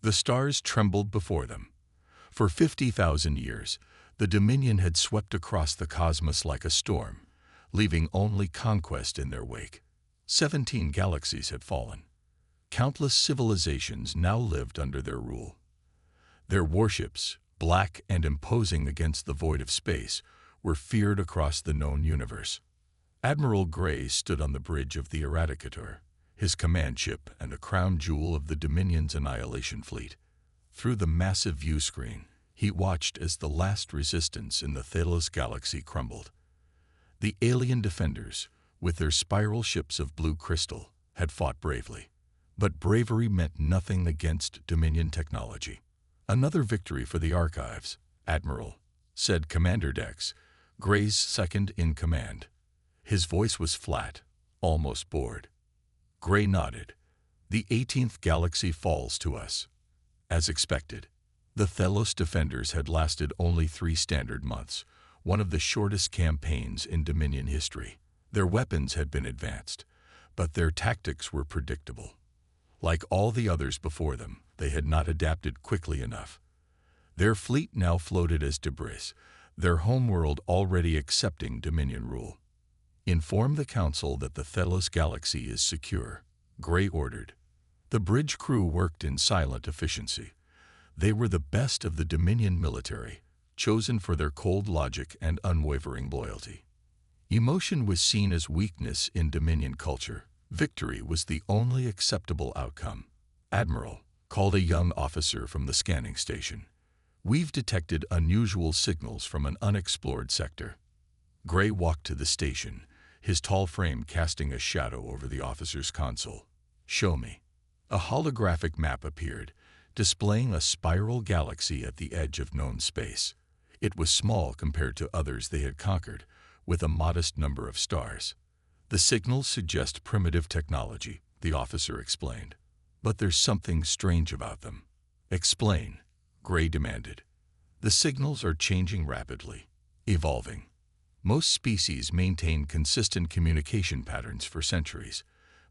The stars trembled before them. For 50,000 years, the Dominion had swept across the cosmos like a storm, leaving only conquest in their wake. 17 galaxies had fallen. Countless civilizations now lived under their rule. Their warships, black and imposing against the void of space, were feared across the known universe. Admiral Gray stood on the bridge of the Eradicator, his command ship and a crown jewel of the Dominion's annihilation fleet. Through the massive view screen, he watched as the last resistance in the Thalos galaxy crumbled. The alien defenders, with their spiral ships of blue crystal, had fought bravely. But bravery meant nothing against Dominion technology. "Another victory for the Archives, Admiral," said Commander Dex, Gray's second-in-command. His voice was flat, almost bored. Gray nodded. "The 18th galaxy falls to us." As expected, the Thalos defenders had lasted only 3 standard months, one of the shortest campaigns in Dominion history. Their weapons had been advanced, but their tactics were predictable. Like all the others before them, they had not adapted quickly enough. Their fleet now floated as debris, their homeworld already accepting Dominion rule. "Inform the Council that the Thalos galaxy is secure," Gray ordered. The bridge crew worked in silent efficiency. They were the best of the Dominion military, chosen for their cold logic and unwavering loyalty. Emotion was seen as weakness in Dominion culture. Victory was the only acceptable outcome. "Admiral," called a young officer from the scanning station, "we've detected unusual signals from an unexplored sector." Gray walked to the station, his tall frame casting a shadow over the officer's console. "Show me." A holographic map appeared, displaying a spiral galaxy at the edge of known space. It was small compared to others they had conquered, with a modest number of stars. "The signals suggest primitive technology," the officer explained. "But there's something strange about them." "Explain," Gray demanded. "The signals are changing rapidly, evolving. Most species maintain consistent communication patterns for centuries,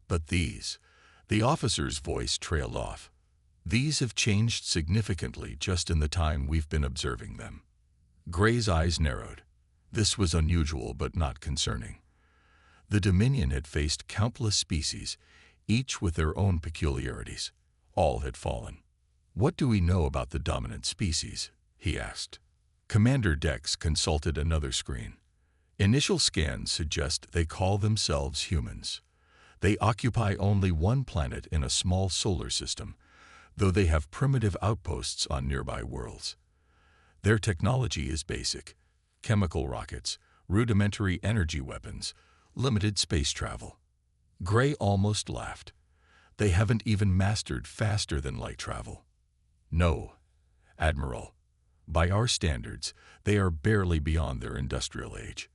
but these," the officer's voice trailed off, "these have changed significantly just in the time we've been observing them." Gray's eyes narrowed. This was unusual but not concerning. The Dominion had faced countless species, each with their own peculiarities. All had fallen. "What do we know about the dominant species?" he asked. Commander Dex consulted another screen. "Initial scans suggest they call themselves humans. They occupy only one planet in a small solar system, though they have primitive outposts on nearby worlds. Their technology is basic: chemical rockets, rudimentary energy weapons, limited space travel." Gray almost laughed. "They haven't even mastered faster-than-light travel." "No, Admiral. By our standards, they are barely beyond their industrial age."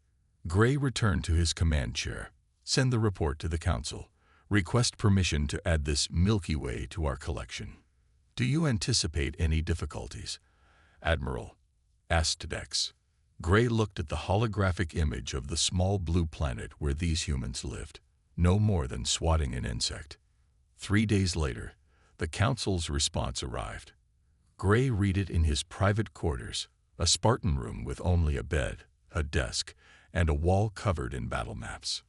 Gray returned to his command chair. "Send the report to the Council. Request permission to add this Milky Way to our collection." "Do you anticipate any difficulties, Admiral?" asked Dex. Gray looked at the holographic image of the small blue planet where these humans lived, no more than swatting an insect. 3 days later, the Council's response arrived. Gray read it in his private quarters, a Spartan room with only a bed, a desk, and a wall covered in battle maps.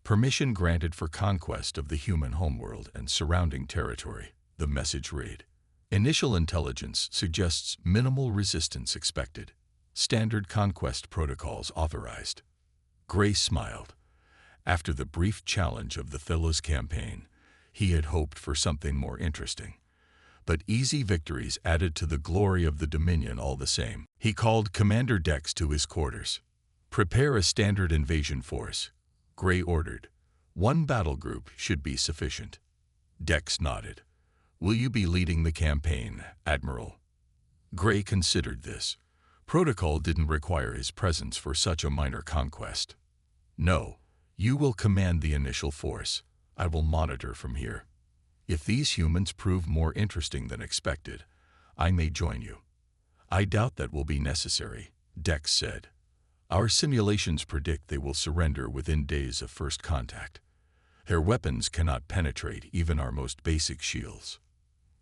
"Permission granted for conquest of the human homeworld and surrounding territory," the message read. "Initial intelligence suggests minimal resistance expected. Standard conquest protocols authorized." Gray smiled. After the brief challenge of the Thalos campaign, he had hoped for something more interesting. But easy victories added to the glory of the Dominion all the same. He called Commander Dex to his quarters. "Prepare a standard invasion force," Gray ordered. "1 battle group should be sufficient." Dex nodded. "Will you be leading the campaign, Admiral?" Gray considered this. Protocol didn't require his presence for such a minor conquest. "No, you will command the initial force. I will monitor from here. If these humans prove more interesting than expected, I may join you." "I doubt that will be necessary," Dex said. "Our simulations predict they will surrender within days of first contact. Their weapons cannot penetrate even our most basic shields."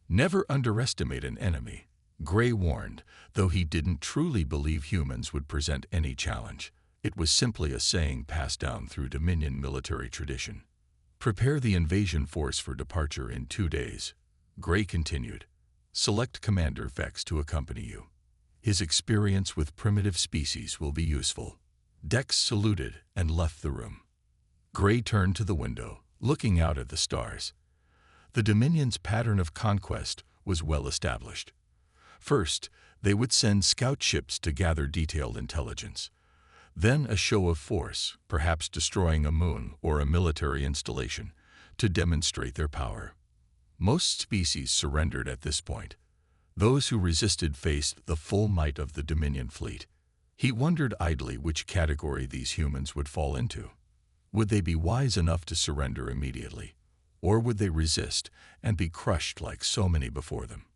Never underestimate an enemy, Gray warned, though he didn't truly believe humans would present any challenge. It was simply a saying passed down through Dominion military tradition. Prepare the invasion force for departure in 2 days, Gray continued. Select Commander Vex to accompany you. His experience with primitive species will be useful. Dex saluted and left the room. Gray turned to the window, looking out at the stars. The Dominion's pattern of conquest was well established. First, they would send scout ships to gather detailed intelligence. Then a show of force, perhaps destroying a moon or a military installation, to demonstrate their power. Most species surrendered at this point. Those who resisted faced the full might of the Dominion fleet. He wondered idly which category these humans would fall into. Would they be wise enough to surrender immediately, or would they resist and be crushed like so many before them?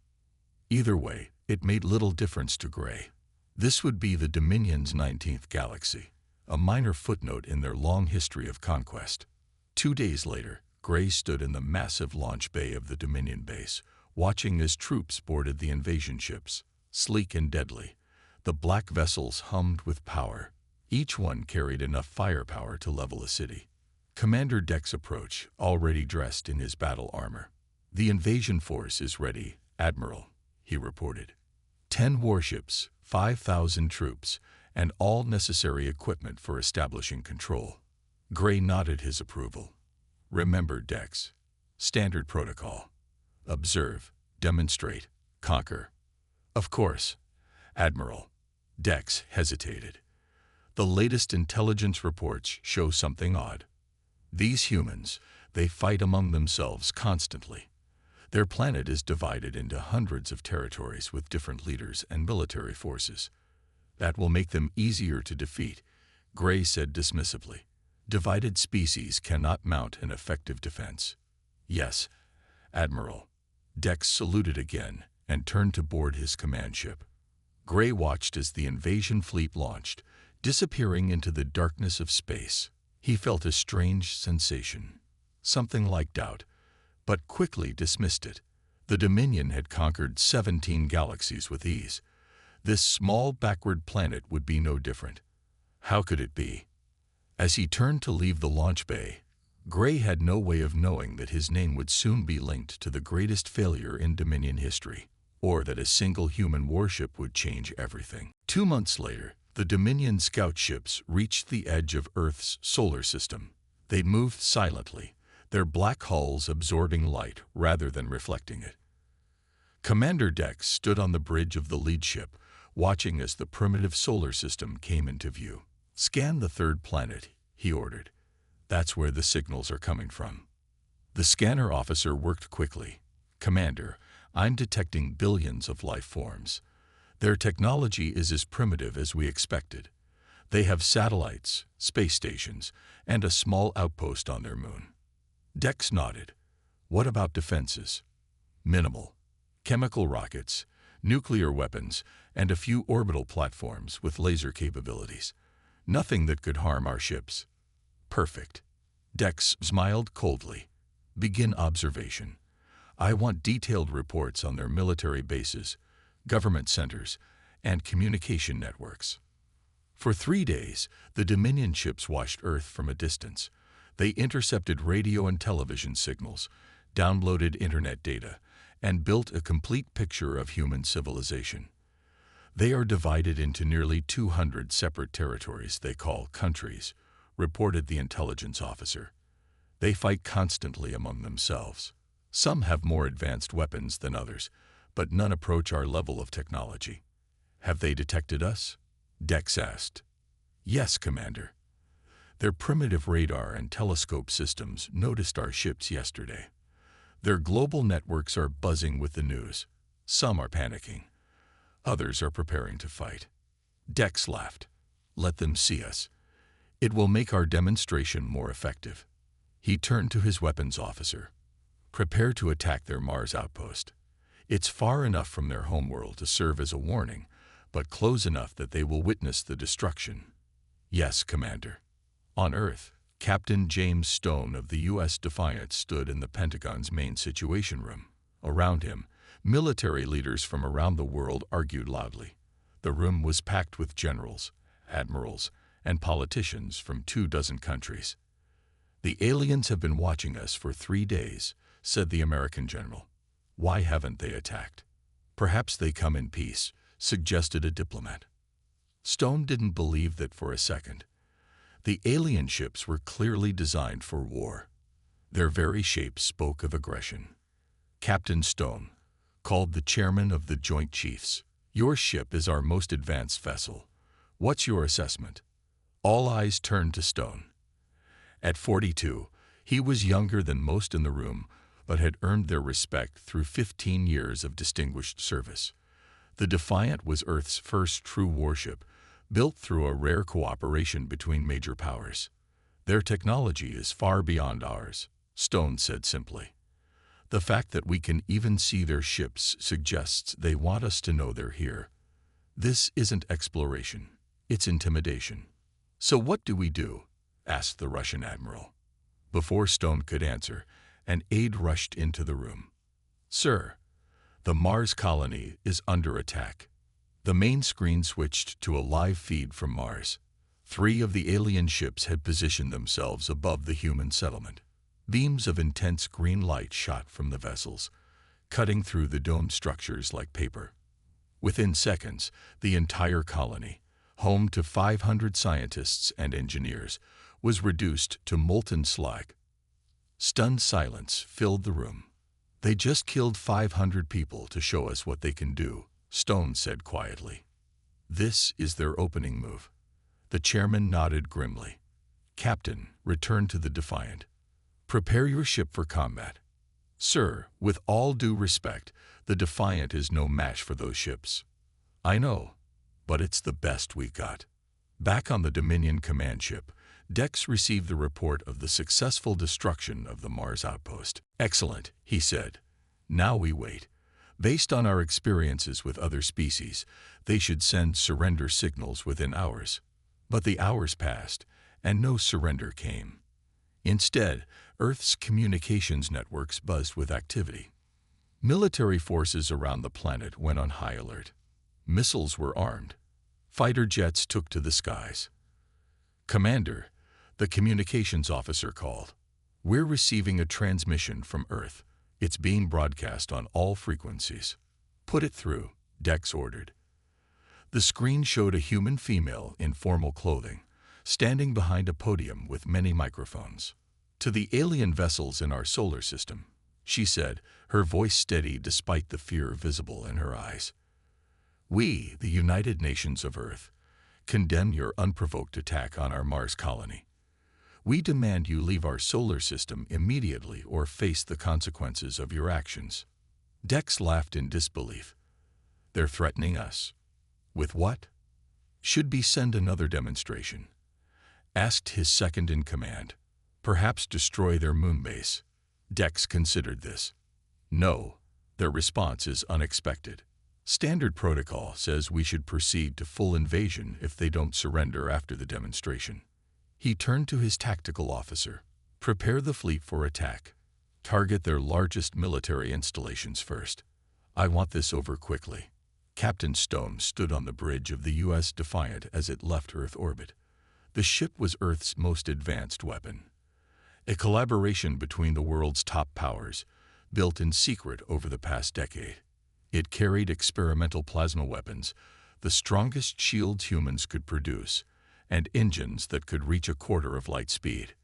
Either way, it made little difference to Gray. This would be the Dominion's 19th galaxy, a minor footnote in their long history of conquest. 2 days later, Gray stood in the massive launch bay of the Dominion base, watching as troops boarded the invasion ships. Sleek and deadly, the black vessels hummed with power. Each one carried enough firepower to level a city. Commander Dex approached, already dressed in his battle armor. "The invasion force is ready, Admiral," he reported. 10 warships, 5,000 troops, and all necessary equipment for establishing control. Gray nodded his approval. "Remember, Dex. Standard protocol. Observe, demonstrate, conquer." "Of course, Admiral." Dex hesitated. "The latest intelligence reports show something odd. These humans, they fight among themselves constantly. Their planet is divided into hundreds of territories with different leaders and military forces. That will make them easier to defeat," Gray said dismissively. "Divided species cannot mount an effective defense." "Yes, Admiral." Dex saluted again and turned to board his command ship. Gray watched as the invasion fleet launched, disappearing into the darkness of space. He felt a strange sensation, something like doubt, but quickly dismissed it. The Dominion had conquered 17 galaxies with ease. This small backward planet would be no different. How could it be? As he turned to leave the launch bay, Gray had no way of knowing that his name would soon be linked to the greatest failure in Dominion history, or that a single human warship would change everything. 2 months later, the Dominion scout ships reached the edge of Earth's solar system. They moved silently, their black hulls absorbing light rather than reflecting it. Commander Dex stood on the bridge of the lead ship, watching as the primitive solar system came into view. "Scan the third planet," he ordered. "That's where the signals are coming from." The scanner officer worked quickly. "Commander, I'm detecting billions of life forms. Their technology is as primitive as we expected. They have satellites, space stations, and a small outpost on their moon." Dex nodded. "What about defenses?" "Minimal. Chemical rockets, nuclear weapons, and a few orbital platforms with laser capabilities. Nothing that could harm our ships." "Perfect." Dex smiled coldly. "Begin observation. I want detailed reports on their military bases, government centers, and communication networks." For 3 days, the Dominion ships watched Earth from a distance. They intercepted radio and television signals, downloaded internet data, and built a complete picture of human civilization. "They are divided into nearly 200 separate territories they call countries," reported the intelligence officer. "They fight constantly among themselves. Some have more advanced weapons than others, but none approach our level of technology." "Have they detected us?" Dex asked. "Yes, Commander. Their primitive radar and telescope systems noticed our ships yesterday. Their global networks are buzzing with the news. Some are panicking. Others are preparing to fight." Dex laughed. "Let them see us. It will make our demonstration more effective." He turned to his weapons officer. "Prepare to attack their Mars outpost. It's far enough from their homeworld to serve as a warning, but close enough that they will witness the destruction." "Yes, Commander." On Earth, Captain James Stone of the U.S. Defiant stood in the Pentagon's main situation room. Around him, Military leaders from around the world argued loudly. The room was packed with generals, admirals, and politicians from 24 countries. "The aliens have been watching us for 3 days," said the American general. "Why haven't they attacked?" "Perhaps they come in peace," suggested a diplomat. Stone didn't believe that for a second. The alien ships were clearly designed for war. Their very shape spoke of aggression. Captain Stone called the chairman of the Joint Chiefs. "Your ship is our most advanced vessel. What's your assessment?" All eyes turned to Stone. At 42, he was younger than most in the room, but had earned their respect through 15 years of distinguished service. The Defiant was Earth's first true warship, built through a rare cooperation between major powers. "Their technology is far beyond ours," Stone said simply. "The fact that we can even see their ships suggests they want us to know they're here. This isn't exploration, it's intimidation." "So what do we do?" asked the Russian admiral. Before Stone could answer, an aide rushed into the room. "Sir, the Mars colony is under attack." The main screen switched to a live feed from Mars. 3 of the alien ships had positioned themselves above the human settlement. Beams of intense green light shot from the vessels, cutting through the domed structures like paper. Within seconds, the entire colony, home to 500 scientists and engineers, was reduced to molten slag. Stunned silence filled the room. "They just killed 500 people to show us what they can do," Stone said quietly. "This is their opening move." The chairman nodded grimly. "Captain, return to the Defiant. Prepare your ship for combat." "Sir, with all due respect, the Defiant is no match for those ships." "I know, but it's the best we got." Back on the Dominion command ship, Dex received the report of the successful destruction of the Mars outpost. "Excellent," he said. "Now we wait. Based on our experiences with other species, they should send surrender signals within hours." But the hours passed, and no surrender came. Instead, Earth's communications networks buzzed with activity. Military forces around the planet went on high alert. Missiles were armed. Fighter jets took to the skies. "Commander," the communications officer called. "We're receiving a transmission from Earth. It's being broadcast on all frequencies." "Put it through," Dex ordered. The screen showed a human female in formal clothing, standing behind a podium with many microphones. "To the alien vessels in our solar system," she said, her voice steady despite the fear visible in her eyes. "We, the United Nations of Earth, condemn your unprovoked attack on our Mars colony. We demand you leave our solar system immediately or face the consequences of your actions." Dex laughed in disbelief. "They're threatening us." "With what?" "Should be send another demonstration," asked his second in command. "Perhaps destroy their moon base." Dex considered this. "No, their response is unexpected. Standard protocol says we should proceed to full invasion if they don't surrender after the demonstration." He turned to his tactical officer. "Prepare the fleet for attack. Target their largest military installations first. I want this over quickly." Captain Stone stood on the bridge of the U.S. Defiant as it left Earth orbit. The ship was Earth's most advanced weapon. A collaboration between the world's top powers, built in secret over the past decade. It carried experimental plasma weapons, the strongest shields humans could produce, and engines that could reach a quarter of light speed.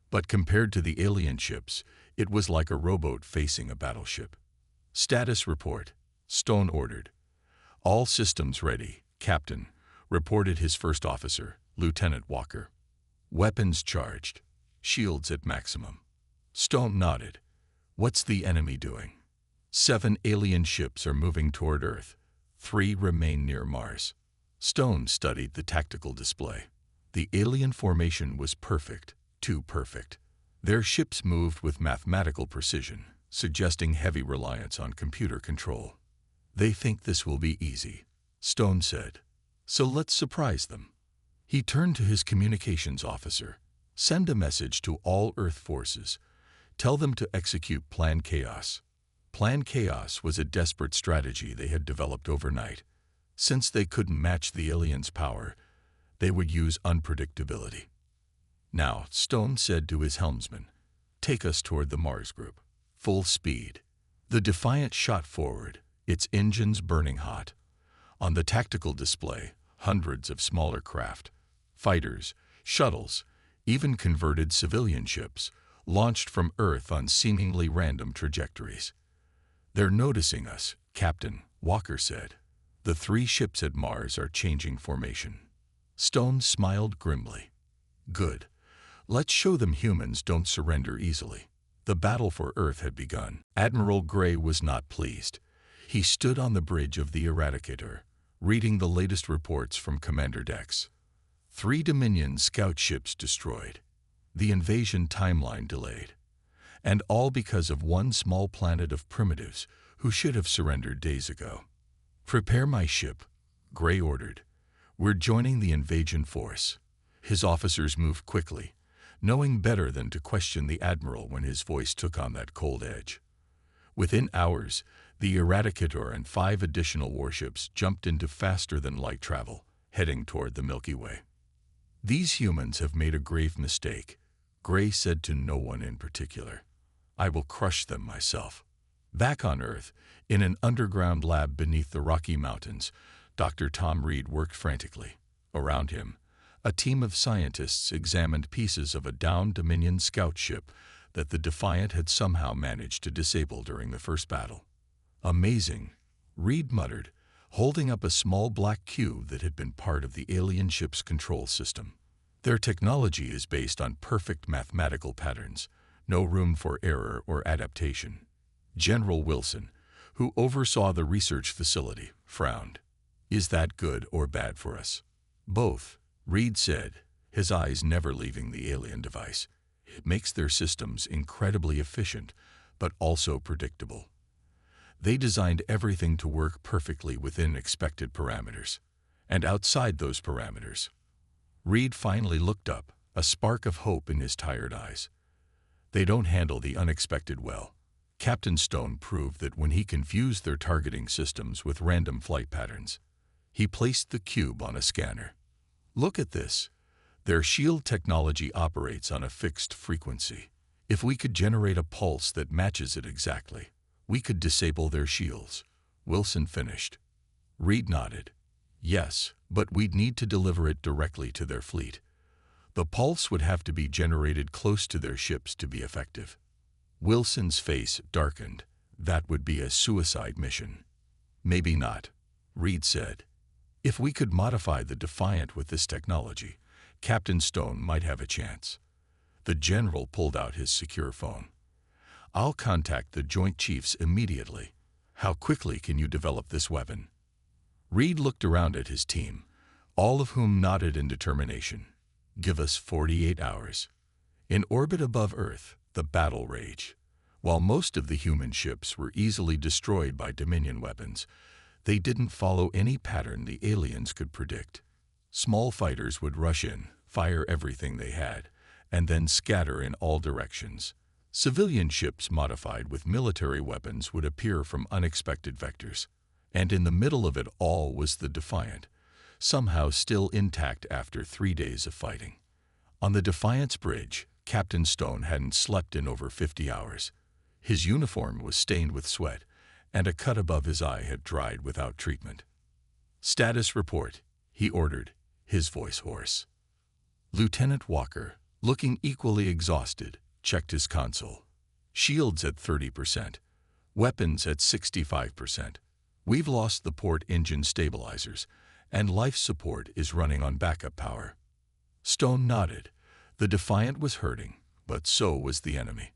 But compared to the alien ships, it was like a rowboat facing a battleship. "Status report," Stone ordered. "All systems ready, Captain," reported his first officer, Lieutenant Walker. "Weapons charged. Shields at maximum." Stone nodded. "What's the enemy doing?" 7 alien ships are moving toward Earth. 3 remain near Mars." Stone studied the tactical display. The alien formation was perfect, too perfect. Their ships moved with mathematical precision, suggesting heavy reliance on computer control. "They think this will be easy," Stone said. "So let's surprise them." He turned to his communications officer. "Send a message to all Earth forces. Tell them to execute Plan Chaos." Plan Chaos was a desperate strategy they had developed overnight. Since they couldn't match the aliens' power, they would use unpredictability. Now, Stone said to his helmsman, "Take us toward the Mars group. Full speed." The Defiant shot forward, its engines burning hot. On the tactical display, hundreds of smaller craft, fighters, shuttles, even converted civilian ships, launched from Earth on seemingly random trajectories. "They're noticing us," Captain Walker said. "The 3 ships at Mars are changing formation." Stone smiled grimly. "Good. Let's show them humans don't surrender easily." The battle for Earth had begun. Admiral Gray was not pleased. He stood on the bridge of the Eradicator, reading the latest reports from commander decks. 3 Dominion scout ships destroyed. The invasion timeline delayed. And all because of one small planet of primitives who should have surrendered days ago. "Prepare my ship," Gray ordered. "We're joining the invasion force." His officers moved quickly, knowing better than to question the Admiral when his voice took on that cold edge. Within hours, the Eradicator and 5 additional warships jumped into faster-than-light travel, heading toward the Milky Way. "These humans have made a grave mistake," Gray said to no one in particular. "I will crush them myself." Back on Earth, in an underground lab beneath the Rocky Mountains, Dr. Tom Reed worked frantically. Around him, a team of scientists examined pieces of a downed Dominion scout ship that the Defiant had somehow managed to disable during the first battle. "Amazing," Reed muttered, holding up a small black cube that had been part of the alien ship's control system. "Their technology is based on perfect mathematical patterns, no room for error or adaptation." General Wilson, who oversaw the research facility, frowned. "Is that good or bad for us?" "Both," Reed said, his eyes never leaving the alien device. "It makes their systems incredibly efficient, but also predictable. They designed everything to work perfectly within expected parameters. And outside those parameters." Reed finally looked up, a spark of hope in his tired eyes. "They don't handle the unexpected well." Captain Stone proved that when he confused their targeting systems with random flight patterns. He placed the cube on a scanner. "Look at this. Their shield technology operates on a fixed frequency. If we could generate a pulse that matches it exactly, we could disable their shields." Wilson finished. Reed nodded. "Yes, but we'd need to deliver it directly to their fleet. The pulse would have to be generated close to their ships to be effective." Wilson's face darkened. "That would be a suicide mission." "Maybe not," Reed said. "If we could modify the Defiant with this technology, Captain Stone might have a chance." The general pulled out his secure phone. "I'll contact the Joint Chiefs immediately. How quickly can you develop this weapon?" Reed looked around at his team, all of whom nodded in determination. "Give us 48 hours." In orbit above Earth, the battle raged. While most of the human ships were easily destroyed by Dominion weapons, they didn't follow any pattern the aliens could predict. Small fighters would rush in, fire everything they had, and then scatter in all directions. Civilian ships modified with military weapons would appear from unexpected vectors. And in the middle of it all was the Defiant, somehow still intact after 3 days of fighting. On the Defiant's bridge, Captain Stone hadn't slept in over 50 hours. His uniform was stained with sweat, and a cut above his eye had dried without treatment. "Status report," he ordered, his voice hoarse. Lieutenant Walker, looking equally exhausted, checked his console. "Shields at 30%. Weapons at 65%. We've lost the port engine stabilizers, and life support is running on backup power." Stone nodded. The Defiant was hurting, but so was the enemy.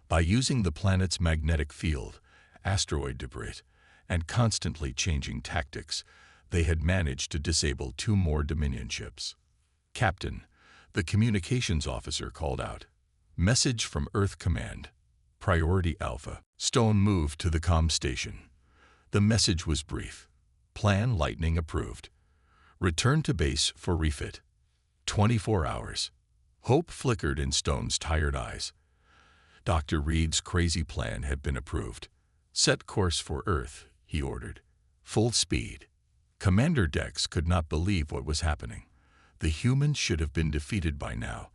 By using the planet's magnetic field, asteroid debris, and constantly changing tactics, they had managed to disable 2 more Dominion ships. "Captain," the communications officer called out. "Message from Earth Command. Priority Alpha." Stone moved to the comm station. The message was brief. "Plan Lightning approved. Return to base for refit. 24 hours. Hope flickered in Stone's tired eyes. Dr. Reed's crazy plan had been approved. "Set course for Earth," he ordered. "Full speed." Commander Dex could not believe what was happening. The humans should have been defeated by now,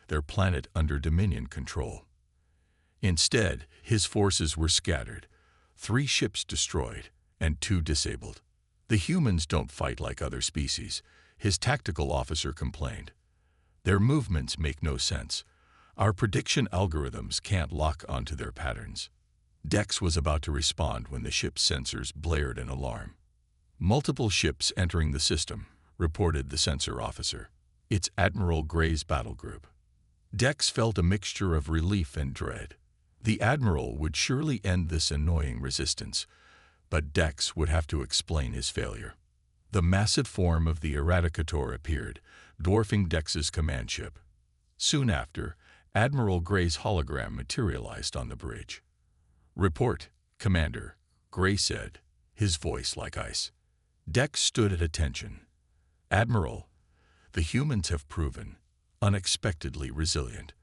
their planet under Dominion control. Instead, his forces were scattered, 3 ships destroyed, and 2 disabled. "The humans don't fight like other species," his tactical officer complained. "Their movements make no sense. Our prediction algorithms can't lock onto their patterns." Dex was about to respond when the ship's sensors blared an alarm. "Multiple ships entering the system," reported the sensor officer. "It's Admiral Gray's battle group." Dex felt a mixture of relief and dread. The Admiral would surely end this annoying resistance, but Dex would have to explain his failure. The massive form of the Eradicator appeared, dwarfing Dex's command ship. Soon after, Admiral Gray's hologram materialized on the bridge. "Report, Commander," Gray said, his voice like ice. Dex stood at attention. "Admiral, the humans have proven unexpectedly resilient.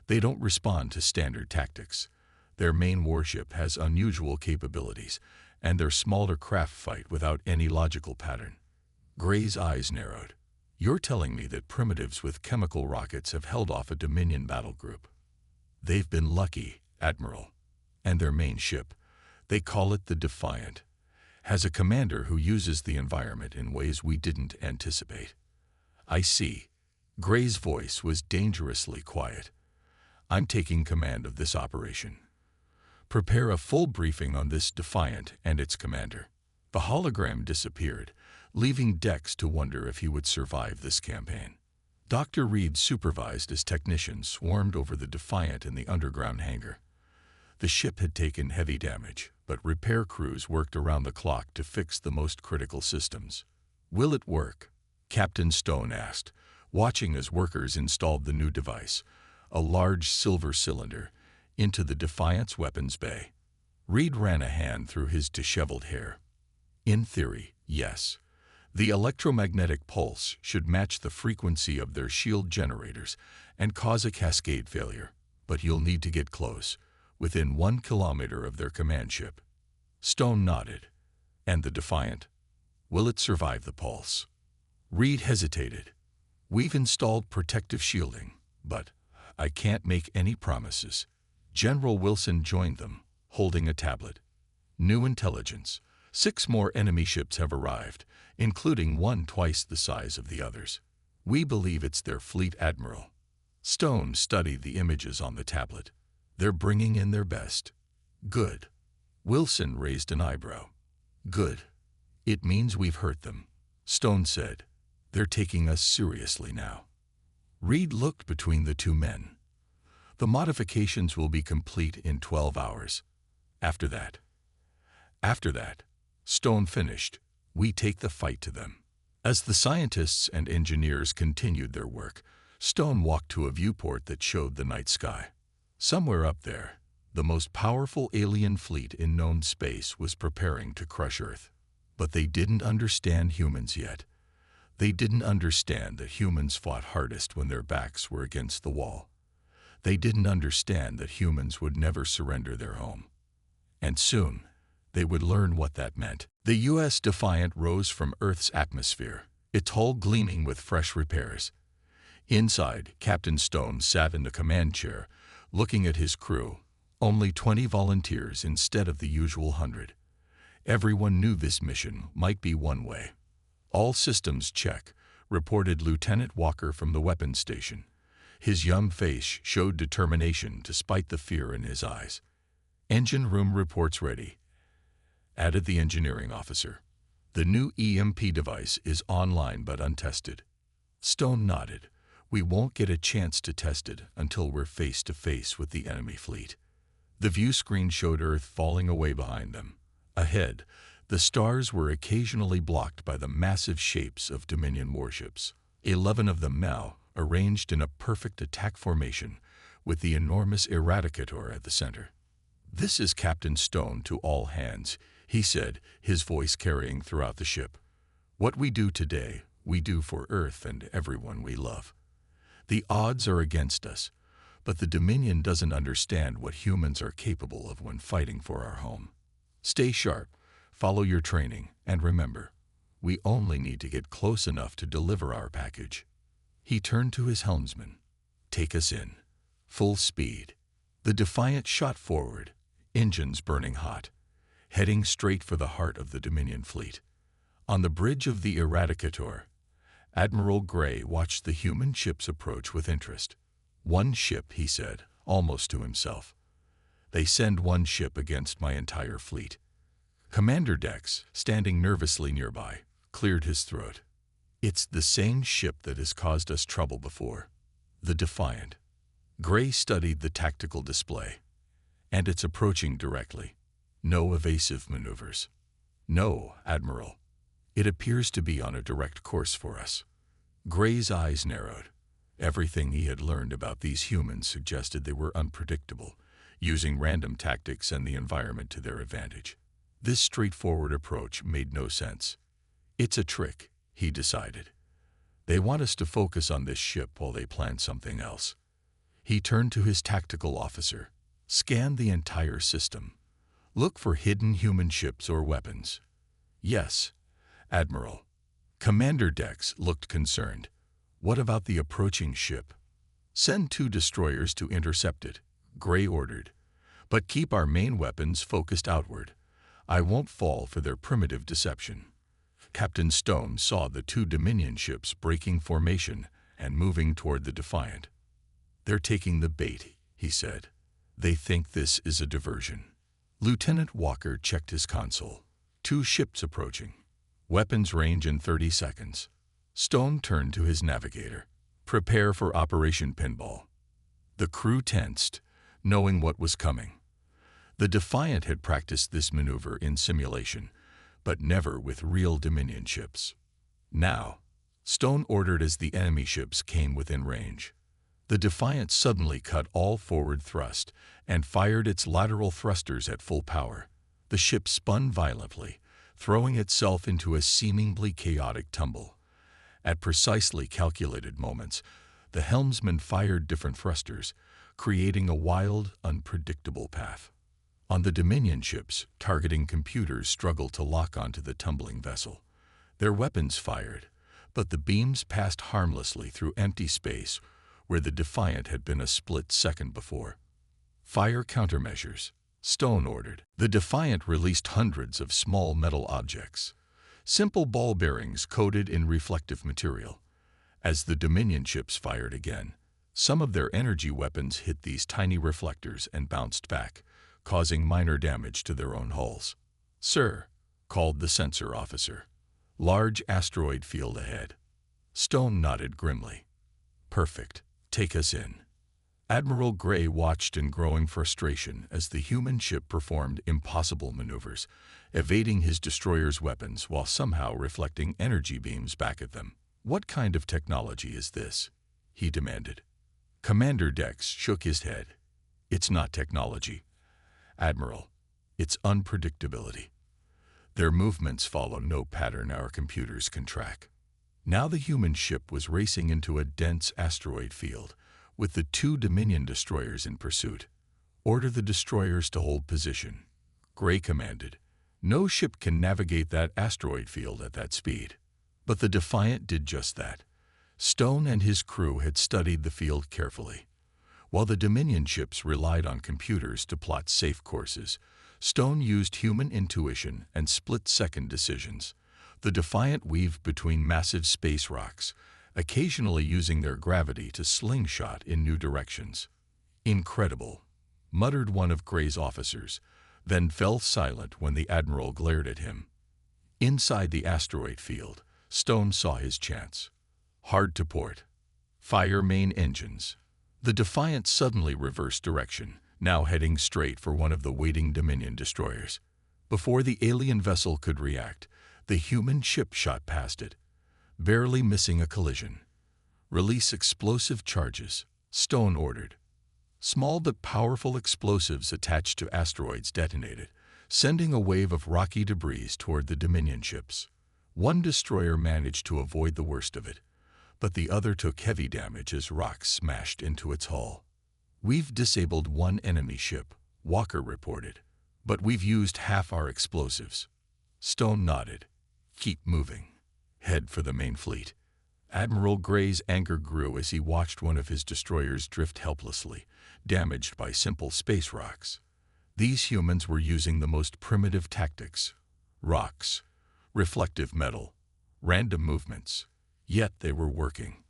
They don't respond to standard tactics. Their main warship has unusual capabilities, and their smaller craft fight without any logical pattern." Gray's eyes narrowed. "You're telling me that primitives with chemical rockets have held off a Dominion battle group?" "They've been lucky, Admiral. And their main ship, they call it the Defiant, has a commander who uses the environment in ways we didn't anticipate." "I see." Gray's voice was dangerously quiet. "I'm taking command of this operation. Prepare a full briefing on this Defiant and its commander." The hologram disappeared, leaving Dex to wonder if he would survive this campaign. Dr. Reed supervised as technicians swarmed over the Defiant in the underground hangar. The ship had taken heavy damage, but repair crews worked around the clock to fix the most critical systems. "Will it work?" Captain Stone asked, watching as workers installed the new device, a large silver cylinder, into the Defiant's weapons bay. Reed ran a hand through his disheveled hair. "In theory, yes. The electromagnetic pulse should match the frequency of their shield generators and cause a cascade failure, but you'll need to get close, within 1 kilometer of their command ship." Stone nodded. "And the Defiant? Will it survive the pulse?" Reed hesitated. "We've installed protective shielding, but I can't make any promises." General Wilson joined them, holding a tablet. "New intelligence. 6 more enemy ships have arrived, including one twice the size of the others. We believe it's their fleet admiral." Stone studied the images on the tablet. "They're bringing in their best." "Good." Wilson raised an eyebrow. "Good. It means we've hurt them," Stone said. "They're taking us seriously now." Reed looked between the 2 men. "The modifications will be complete in 12 hours. After that, Stone finished, we take the fight to them." As the scientists and engineers continued their work, Stone walked to a viewport that showed the night sky. Somewhere up there, the most powerful alien fleet in known space was preparing to crush Earth. But they didn't understand humans yet. They didn't understand that humans fought hardest when their backs were against the wall. They didn't understand that humans would never surrender their home. And soon, they would learn what that meant. The U.S. Defiant rose from Earth's atmosphere, its hull gleaming with fresh repairs. Inside, Captain Stone sat in the command chair, looking at his crew, only 20 volunteers instead of the usual 100. Everyone knew this mission might be one way. "All systems check," reported Lieutenant Walker from the weapons station. His young face showed determination despite the fear in his eyes. "Engine room reports ready," added the engineering officer. "The new EMP device is online but untested." Stone nodded. "We won't get a chance to test it until we're face to face with the enemy fleet." The view screen showed Earth falling away behind them. Ahead, the stars were occasionally blocked by the massive shapes of Dominion warships, 11 of them now arranged in a perfect attack formation, with the enormous Eradicator at the center. "This is Captain Stone to all hands," he said, his voice carrying throughout the ship. "What we do today, we do for Earth and everyone we love. The odds are against us, but the Dominion doesn't understand what humans are capable of when fighting for our home. Stay sharp, follow your training, and remember, we only need to get close enough to deliver our package." He turned to his helmsman. "Take us in." Full speed. The Defiant shot forward, engines burning hot, heading straight for the heart of the Dominion fleet. On the bridge of the Eradicator, Admiral Gray watched the human ships approach with interest. "One ship," he said, almost to himself. "They send one ship against my entire fleet." Commander Dex, standing nervously nearby, cleared his throat. "It's the same ship that has caused us trouble before. The Defiant." Gray studied the tactical display. "And it's approaching directly. No evasive maneuvers." "No, Admiral. It appears to be on a direct course for us." Gray's eyes narrowed. Everything he had learned about these humans suggested they were unpredictable, using random tactics and the environment to their advantage. This straightforward approach made no sense. "It's a trick," he decided. "They want us to focus on this ship while they plan something else." He turned to his tactical officer. "Scan the entire system. Look for hidden human ships or weapons." "Yes, Admiral." Commander Dex looked concerned. "What about the approaching ship?" "Send 2 destroyers to intercept it," Gray ordered. "But keep our main weapons focused outward. I won't fall for their primitive deception." Captain Stone saw the 2 Dominion ships breaking formation and moving toward the Defiant. "They're taking the bait," he said. "They think this is a diversion." Lieutenant Walker checked his console. 2 ships approaching. Weapons range in 30 seconds. Stone turned to his navigator. "Prepare for Operation Pinball." The crew tensed, knowing what was coming. The Defiant had practiced this maneuver in simulation, but never with real Dominion ships. Now, Stone ordered as the enemy ships came within range. The Defiant suddenly cut all forward thrust and fired its lateral thrusters at full power. The ship spun violently, throwing itself into a seemingly chaotic tumble. At precisely calculated moments, the helmsman fired different thrusters, creating a wild, unpredictable path. On the Dominion ships, targeting computers struggled to lock onto the tumbling vessel. Their weapons fired, but the beams passed harmlessly through empty space where the Defiant had been a split second before. "Fire countermeasures," Stone ordered. The Defiant released hundreds of small metal objects, simple ball bearings coated in reflective material. As the Dominion ships fired again, some of their energy weapons hit these tiny reflectors and bounced back, causing minor damage to their own hulls. "Sir," called the sensor officer. "Large asteroid field ahead." Stone nodded grimly. "Perfect. Take us in." Admiral Gray watched in growing frustration as the human ship performed impossible maneuvers, evading his destroyer's weapons while somehow reflecting energy beams back at them. "What kind of technology is this?" he demanded. Commander Dex shook his head. "It's not technology, Admiral. It's unpredictability. Their movements follow no pattern our computers can track." Now the human ship was racing into a dense asteroid field, with the 2 Dominion destroyers in pursuit. "Order the destroyers to hold position," Gray commanded. "No ship can navigate that asteroid field at that speed." But the Defiant did just that. Stone and his crew had studied the field carefully. While the Dominion ships relied on computers to plot safe courses, Stone used human intuition and split-second decisions. The Defiant weaved between massive space rocks, occasionally using their gravity to slingshot in new directions. "Incredible," muttered one of Gray's officers, then fell silent when the Admiral glared at him. Inside the asteroid field, Stone saw his chance. "Hard to port. Fire main engines." The Defiant suddenly reversed direction, now heading straight for one of the waiting Dominion destroyers. Before the alien vessel could react, the human ship shot past it, barely missing a collision. "Release explosive charges," Stone ordered. Small but powerful explosives attached to asteroids detonated, sending a wave of rocky debris toward the Dominion ships. One destroyer managed to avoid the worst of it, but the other took heavy damage as rocks smashed into its hull. "We've disabled one enemy ship," Walker reported. But we've used half our explosives. Stone nodded. Keep moving. Head for the main fleet. Admiral Gray's anger grew as he watched one of his destroyers drift helplessly, damaged by simple space rocks. These humans were using the most primitive tactics: rocks, reflective metal, random movements. Yet they were working.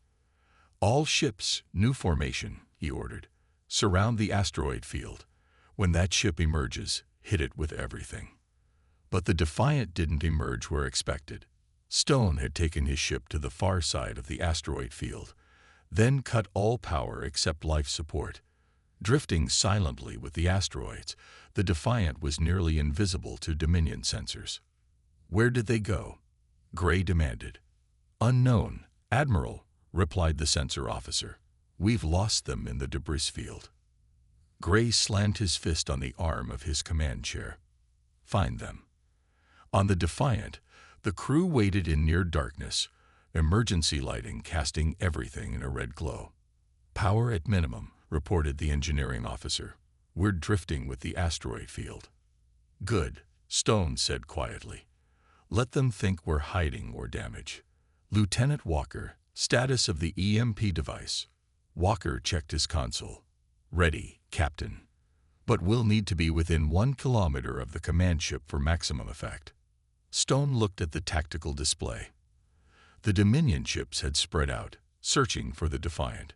All ships, new formation, he ordered. Surround the asteroid field. When that ship emerges, hit it with everything. But the Defiant didn't emerge where expected. Stone had taken his ship to the far side of the asteroid field, then cut all power except life support. Drifting silently with the asteroids, the Defiant was nearly invisible to Dominion sensors. Where did they go? Gray demanded. Unknown, Admiral, replied the sensor officer. We've lost them in the debris field. Gray slammed his fist on the arm of his command chair. Find them. On the Defiant, the crew waited in near darkness, emergency lighting casting everything in a red glow. Power at minimum, reported the engineering officer. We're drifting with the asteroid field. Good, Stone said quietly. Let them think we're hiding or damage. Lieutenant Walker, status of the EMP device. Walker checked his console. Ready, Captain. But we'll need to be within 1 kilometer of the command ship for maximum effect. Stone looked at the tactical display. The Dominion ships had spread out, searching for the Defiant.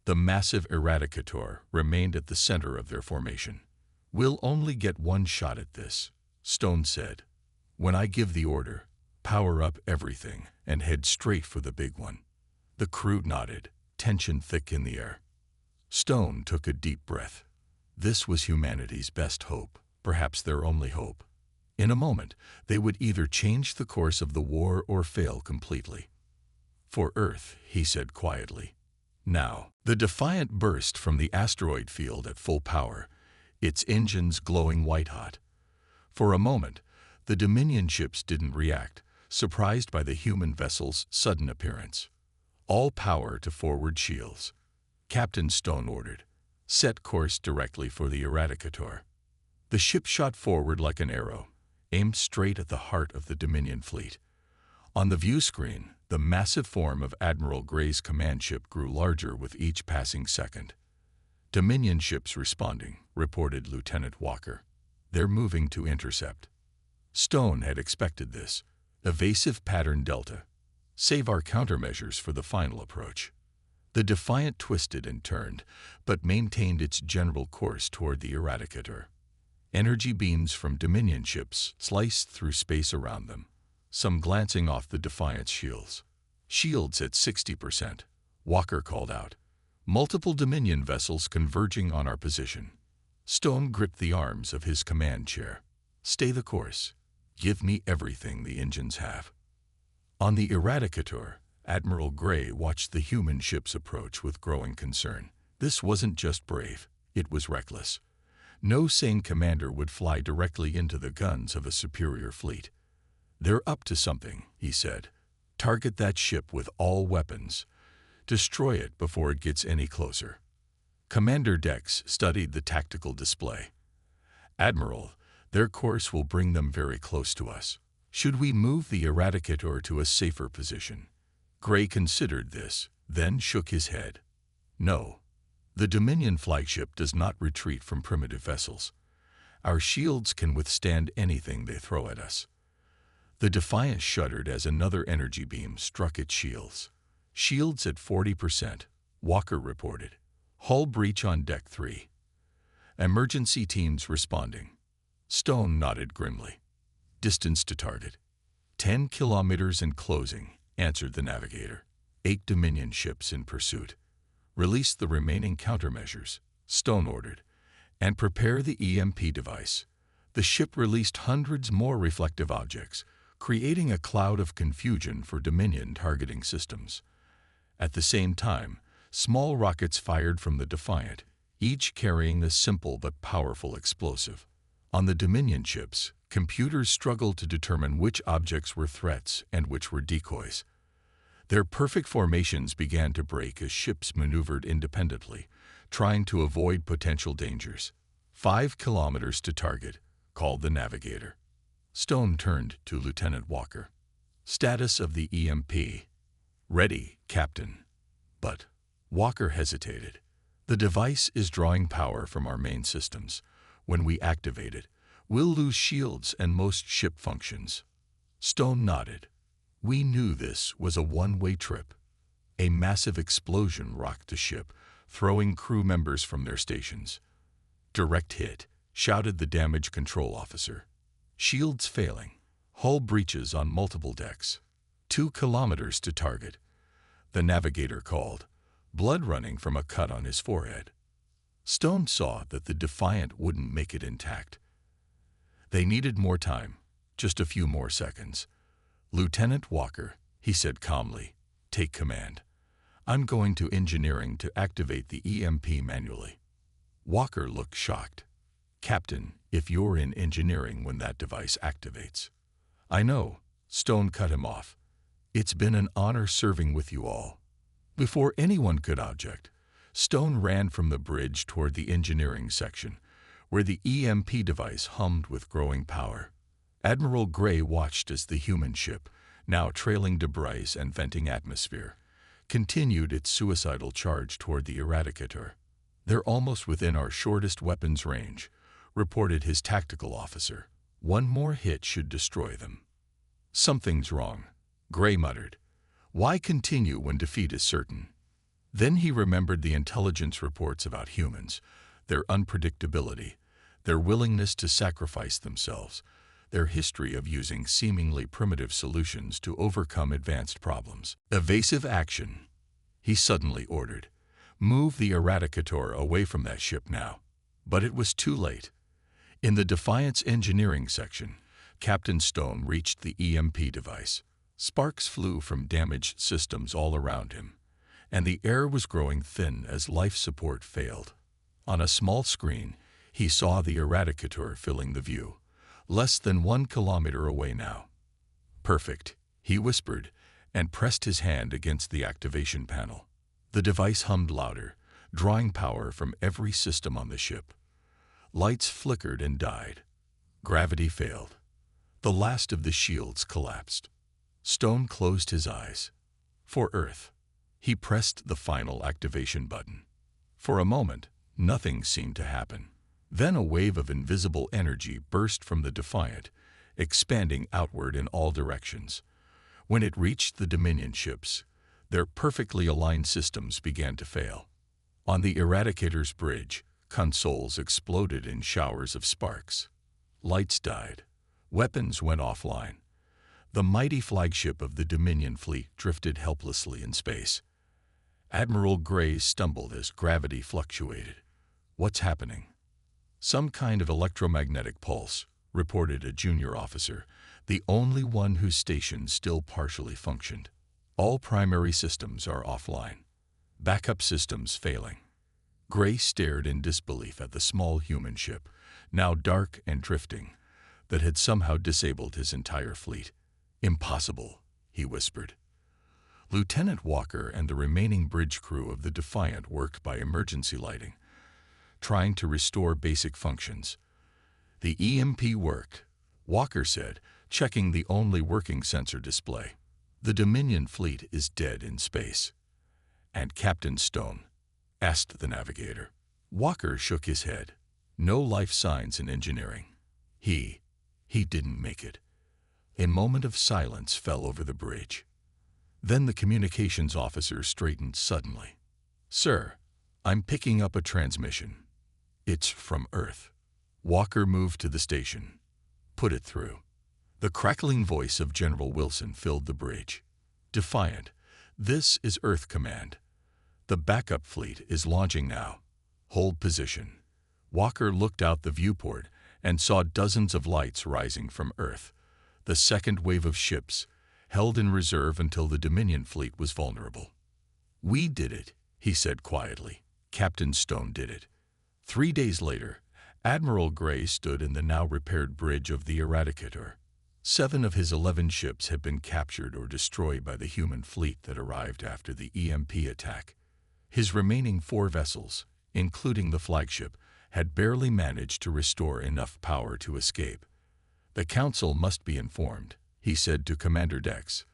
The massive Eradicator remained at the center of their formation. We'll only get one shot at this, Stone said. When I give the order, power up everything and head straight for the big one. The crew nodded, tension thick in the air. Stone took a deep breath. This was humanity's best hope, perhaps their only hope. In a moment, they would either change the course of the war or fail completely. For Earth, he said quietly. Now, the Defiant burst from the asteroid field at full power, its engines glowing white-hot. For a moment, the Dominion ships didn't react, surprised by the human vessel's sudden appearance. All power to forward shields. Captain Stone ordered. Set course directly for the Eradicator. The ship shot forward like an arrow, aimed straight at the heart of the Dominion fleet. On the view screen, the massive form of Admiral Gray's command ship grew larger with each passing second. Dominion ships responding, reported Lieutenant Walker. They're moving to intercept. Stone had expected this. Evasive pattern delta. Save our countermeasures for the final approach. The Defiant twisted and turned, but maintained its general course toward the Eradicator. Energy beams from Dominion ships sliced through space around them, some glancing off the Defiant's shields. Shields at 60%, Walker called out. Multiple Dominion vessels converging on our position. Stone gripped the arms of his command chair. Stay the course. Give me everything the engines have. On the Eradicator, Admiral Gray watched the human ships approach with growing concern. This wasn't just brave, it was reckless. No sane commander would fly directly into the guns of a superior fleet. They're up to something, he said. Target that ship with all weapons. Destroy it before it gets any closer. Commander Dex studied the tactical display. Admiral, their course will bring them very close to us. Should we move the Eradicator to a safer position? Gray considered this, then shook his head. No. The Dominion flagship does not retreat from primitive vessels. Our shields can withstand anything they throw at us. The Defiant shuddered as another energy beam struck its shields. Shields at 40%, Walker reported. Hull breach on Deck 3. Emergency teams responding. Stone nodded grimly. Distance to target. 10 kilometers and closing, answered the navigator. 8 Dominion ships in pursuit. Release the remaining countermeasures, Stone ordered, and prepare the EMP device. The ship released hundreds more reflective objects, creating a cloud of confusion for Dominion targeting systems. At the same time, small rockets fired from the Defiant, each carrying a simple but powerful explosive. On the Dominion ships, computers struggled to determine which objects were threats and which were decoys. Their perfect formations began to break as ships maneuvered independently, trying to avoid potential dangers. 5 kilometers to target, called the navigator. Stone turned to Lieutenant Walker. "Status of the EMP." "Ready, Captain." But Walker hesitated. "The device is drawing power from our main systems. When we activate it, we'll lose shields and most ship functions." Stone nodded. "We knew this was a one-way trip." A massive explosion rocked the ship, throwing crew members from their stations. "Direct hit," shouted the damage control officer. "Shields failing. Hull breaches on multiple decks. 2 kilometers to target." The navigator called, blood running from a cut on his forehead. Stone saw that the Defiant wouldn't make it intact. They needed more time, just a few more seconds. "Lieutenant Walker," he said calmly, "take command. I'm going to engineering to activate the EMP manually." Walker looked shocked. "Captain, if you're in engineering when that device activates." "I know," Stone cut him off. "It's been an honor serving with you all." Before anyone could object, Stone ran from the bridge toward the engineering section, where the EMP device hummed with growing power. Admiral Gray watched as the human ship, now trailing debris and venting atmosphere, continued its suicidal charge toward the Eradicator. "They're almost within our shortest weapons range," reported his tactical officer. "One more hit should destroy them." "Something's wrong," Gray muttered. "Why continue when defeat is certain?" Then he remembered the intelligence reports about humans, their unpredictability, their willingness to sacrifice themselves, their history of using seemingly primitive solutions to overcome advanced problems. "Evasive action," he suddenly ordered. "Move the Eradicator away from that ship now." But it was too late. In the Defiant's engineering section, Captain Stone reached the EMP device. Sparks flew from damaged systems all around him, and the air was growing thin as life support failed. On a small screen, he saw the Eradicator filling the view, less than 1 kilometer away now. "Perfect," he whispered, and pressed his hand against the activation panel. The device hummed louder, drawing power from every system on the ship. Lights flickered and died. Gravity failed. The last of the shields collapsed. Stone closed his eyes. For Earth. He pressed the final activation button. For a moment, nothing seemed to happen. Then a wave of invisible energy burst from the Defiant, expanding outward in all directions. When it reached the Dominion ships, their perfectly aligned systems began to fail. On the Eradicator's bridge, consoles exploded in showers of sparks. Lights died. Weapons went offline. The mighty flagship of the Dominion fleet drifted helplessly in space. Admiral Gray stumbled as gravity fluctuated. "What's happening?" "Some kind of electromagnetic pulse," reported a junior officer, the only one whose station still partially functioned. "All primary systems are offline. Backup systems failing." Gray stared in disbelief at the small human ship, now dark and drifting, that had somehow disabled his entire fleet. "Impossible," he whispered. Lieutenant Walker and the remaining bridge crew of the Defiant worked by emergency lighting, trying to restore basic functions. "The EMP worked," Walker said, checking the only working sensor display. "The Dominion fleet is dead in space." "And Captain Stone?" asked the navigator. Walker shook his head. "No life signs in engineering. He didn't make it." A moment of silence fell over the bridge. Then the communications officer straightened suddenly. "Sir, I'm picking up a transmission. It's from Earth." Walker moved to the station. "Put it through." The crackling voice of General Wilson filled the bridge. "Defiant, this is Earth Command. The backup fleet is launching now. Hold position." Walker looked out the viewport and saw dozens of lights rising from Earth. The second wave of ships, held in reserve until the Dominion fleet was vulnerable. "We did it," he said quietly. "Captain Stone did it." 3 days later, Admiral Gray stood in the now repaired bridge of the Eradicator. 7 of his 11 ships had been captured or destroyed by the human fleet that arrived after the EMP attack. His remaining 4 vessels, including the flagship, had barely managed to restore enough power to escape. "The Council must be informed," he said to Commander Dex.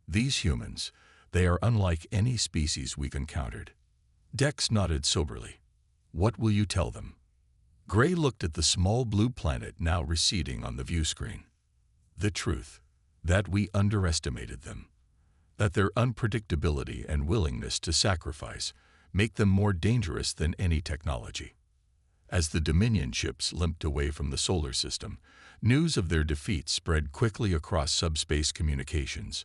"These humans, they are unlike any species we've encountered." Dex nodded soberly. "What will you tell them?" Gray looked at the small blue planet now receding on the view screen. "The truth, that we underestimated them. That their unpredictability and willingness to sacrifice make them more dangerous than any technology." As the Dominion ships limped away from the solar system, news of their defeat spread quickly across subspace communications.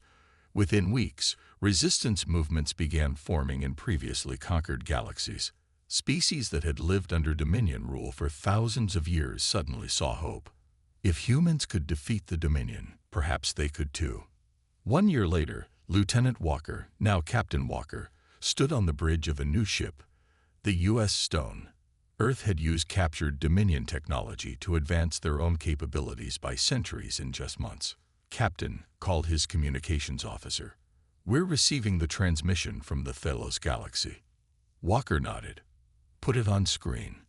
Within weeks, resistance movements began forming in previously conquered galaxies. Species that had lived under Dominion rule for thousands of years suddenly saw hope. If humans could defeat the Dominion, perhaps they could too. 1 year later, Lieutenant Walker, now Captain Walker, stood on the bridge of a new ship, the U.S. Stone. Earth had used captured Dominion technology to advance their own capabilities by centuries in just months. "Captain," called his communications officer, "we're receiving the transmission from the Thelos galaxy." Walker nodded. "Put it on screen."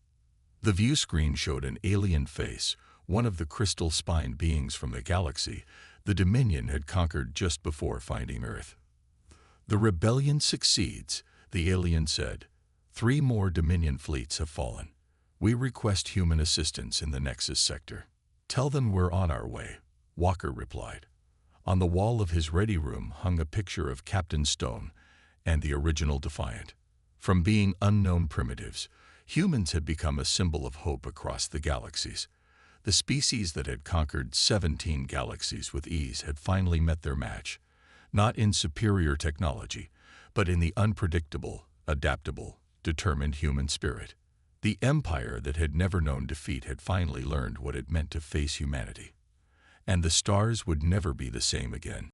The view screen showed an alien face, one of the crystal spine beings from the galaxy the Dominion had conquered just before finding Earth. "The rebellion succeeds," the alien said. 3 more Dominion fleets have fallen. We request human assistance in the Nexus sector." "Tell them we're on our way," Walker replied. On the wall of his ready room hung a picture of Captain Stone and the original Defiant. From being unknown primitives, humans had become a symbol of hope across the galaxies. The species that had conquered 17 galaxies with ease had finally met their match, not in superior technology, but in the unpredictable, adaptable, determined human spirit. The empire that had never known defeat had finally learned what it meant to face humanity. And the stars would never be the same again.